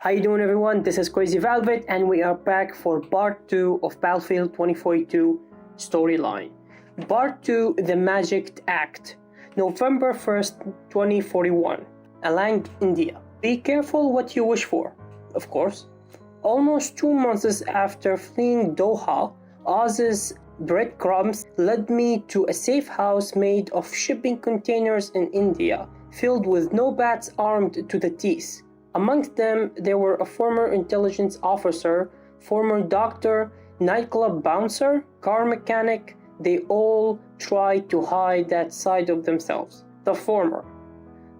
How you doing, everyone? This is Crazy Valvet, and we are back for part 2 of Battlefield 2042 storyline. Part 2, The Magic Act, November 1st, 2041, Alang, India. Be careful what you wish for, of course. Almost 2 months after fleeing Doha, Oz's breadcrumbs led me to a safe house made of shipping containers in India, filled with no-bats armed to the teeth. Amongst them, there were a former intelligence officer, former doctor, nightclub bouncer, car mechanic. They all tried to hide that side of themselves, the former.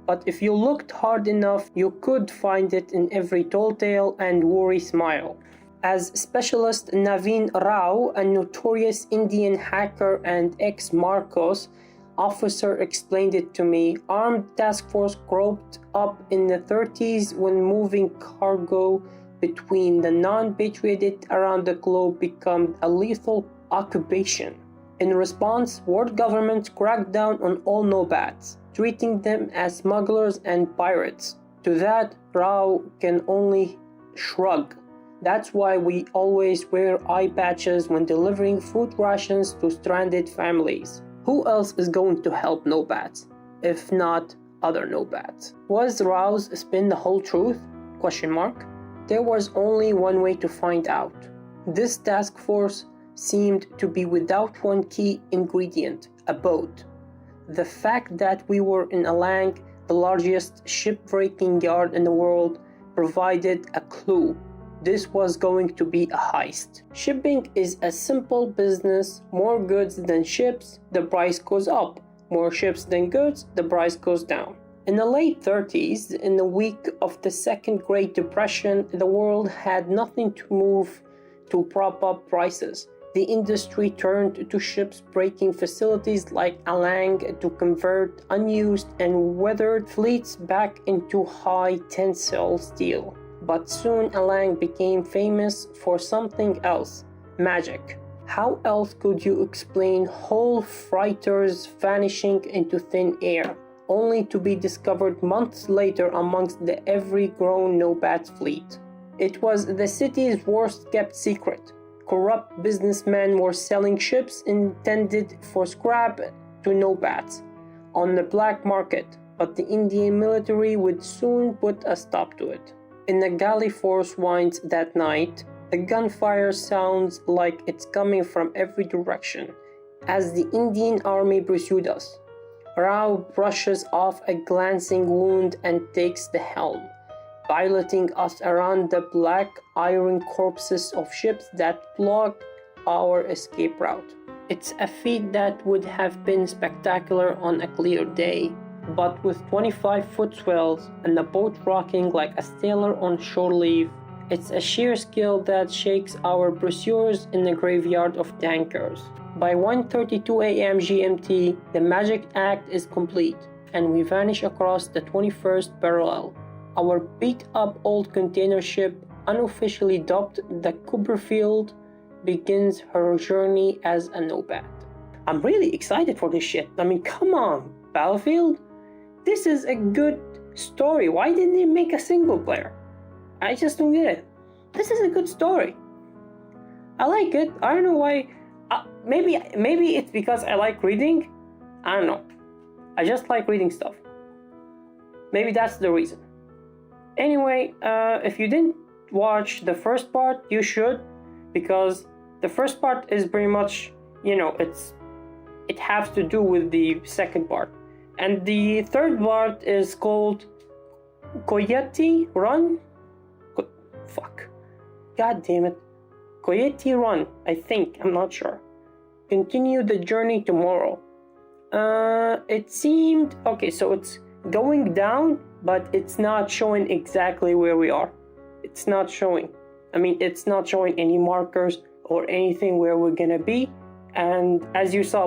But if you looked hard enough, you could find it in every tall tale and worry smile. As Specialist Naveen Rao, a notorious Indian hacker and ex-Marcos officer explained it to me, armed task force groped up in the 30s when moving cargo between the non-patriotic around the globe became a lethal occupation. In response, world governments cracked down on all no-bats, treating them as smugglers and pirates. To that, Rao can only shrug. That's why we always wear eye patches when delivering food rations to stranded families. Who else is going to help no-bats, if not other no-bats? Was Rao's spin the whole truth? There was only one way to find out. This task force seemed to be without one key ingredient, a boat. The fact that we were in Alang, the largest shipbreaking yard in the world, provided a clue. This was going to be a heist. Shipping is a simple business. More goods than ships, the price goes up. More ships than goods, the price goes down. In the late 30s, in the week of the Second Great Depression, the world had nothing to move to prop up prices. The industry turned to ships-breaking facilities like Alang to convert unused and weathered fleets back into high tensile steel. But soon Alang became famous for something else, magic. How else could you explain whole freighters vanishing into thin air, only to be discovered months later amongst the every-grown no-bats fleet? It was the city's worst-kept secret. Corrupt businessmen were selling ships intended for scrap to no-bats on the black market, but the Indian military would soon put a stop to it. In the galley force winds that night, the gunfire sounds like it's coming from every direction as the Indian army pursued us. Rao brushes off a glancing wound and takes the helm, piloting us around the black iron corpses of ships that blocked our escape route. It's a feat that would have been spectacular on a clear day, but with 25-foot swells and the boat rocking like a sailor on shore leave, it's a sheer skill that shakes our brochures in the graveyard of tankers. By 1:32 a.m. GMT, the Magic Act is complete, and we vanish across the 21st parallel. Our beat-up old container ship, unofficially dubbed the Copperfield, begins her journey as a no-bat. I'm really excited for this shit. I mean, come on, Battlefield? This is a good story. Why didn't they make a single player? I just don't get it. This is a good story. I like it. I don't know why. Maybe it's because I like reading. I don't know. I just like reading stuff. Maybe that's the reason. Anyway, if you didn't watch the first part, you should, because the first part is pretty much, it has to do with the second part. And the third part is called Coyote Run? God damn it. Coyote Run, I think. I'm not sure. Continue the journey tomorrow. It seemed... Okay, so it's going down, but it's not showing exactly where we are. It's not showing. It's not showing any markers or anything where we're gonna be. And as you saw,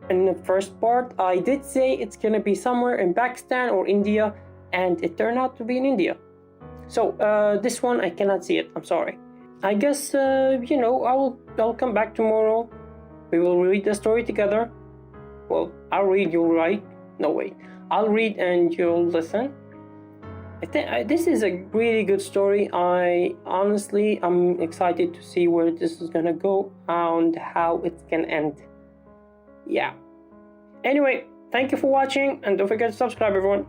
in the first part, I did say it's gonna be somewhere in Pakistan or India, and it turned out to be in India. So this one I cannot see it. I'm sorry. I guess I'll come back tomorrow. We will read the story together. Well, I'll read, you'll write. No, wait. I'll read and you'll listen. I think this is a really good story. I'm excited to see where this is gonna go and how it can end. Yeah. Anyway, thank you for watching, and don't forget to subscribe, everyone.